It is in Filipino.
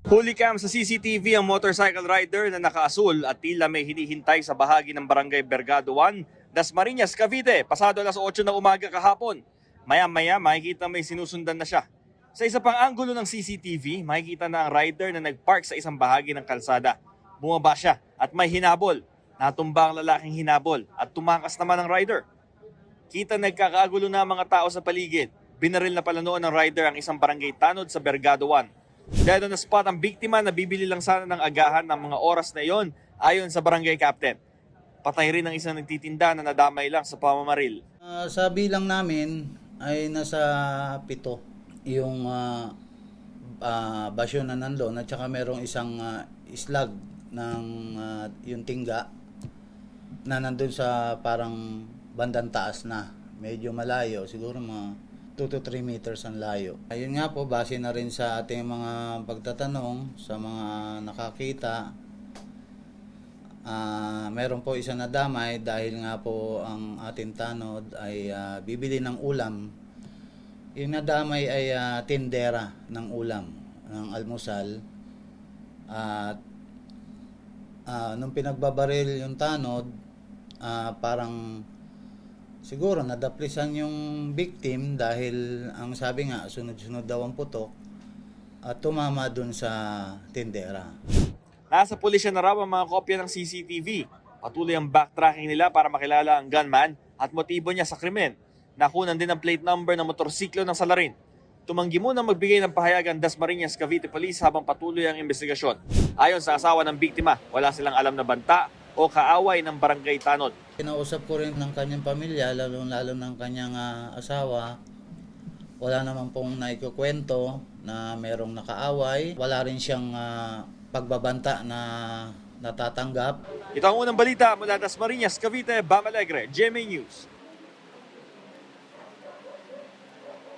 Huli cam sa CCTV ang motorcycle rider na nakaasul at tila may hinihintay sa bahagi ng Barangay Bergado 1, Dasmariñas, Cavite, pasado alas 8 ng umaga kahapon. Maya-maya makikita may sinusundan na siya. Sa isa pang anggulo ng CCTV, makikita na ang rider na nagpark sa isang bahagi ng kalsada. Bumaba siya at may hinabol. Natumba ang lalaking hinabol at tumakas naman ang rider. Kita nagkakagulo na ang mga tao sa paligid. Binaril na pala noon ng rider ang isang barangay tanod sa Bergado 1. Dead on the spot ang biktima na bibili lang sana ng agahan ng mga oras na iyon ayon sa barangay captain. Patay rin ang isang nagtitinda na nadamay lang sa pamamaril. Sa bilang namin ay nasa 7 yung basyo na nandoon at saka merong isang islag ng yung tingga na nandun sa parang bandang taas na. Medyo malayo, siguro mga 2 to 3 meters ang layo. Ayun nga po, base na rin sa ating mga pagtatanong sa mga nakakita, meron po isa na damay dahil nga po ang ating tanod ay bibili ng ulam. Yung nadamay ay tindera ng ulam, ng almusal. At nung pinagbabaril yung tanod, parang siguro nadaplisan yung victim dahil ang sabi nga sunod-sunod daw ang putok at tumama dun sa tindera. Nasa pulisya na raw ang mga kopya ng CCTV. Patuloy ang backtracking nila para makilala ang gunman at motibo niya sa krimen. Nakunan din ang plate number ng motorsiklo ng salarin. Tumanggi muna magbigay ng pahayag ang Dasmariñas Cavite Police habang patuloy ang investigasyon. Ayon sa asawa ng biktima, wala silang alam na banta o kaaway ng barangay tanod. Kinausap ko rin ng kanyang pamilya, lalo ng kanyang asawa. Wala naman pong naikukwento na merong nakaaway. Wala rin siyang pagbabanta na natatanggap. Ito ang unang balita mula Dasmariñas, Cavite, Bam Alegre, GMA News.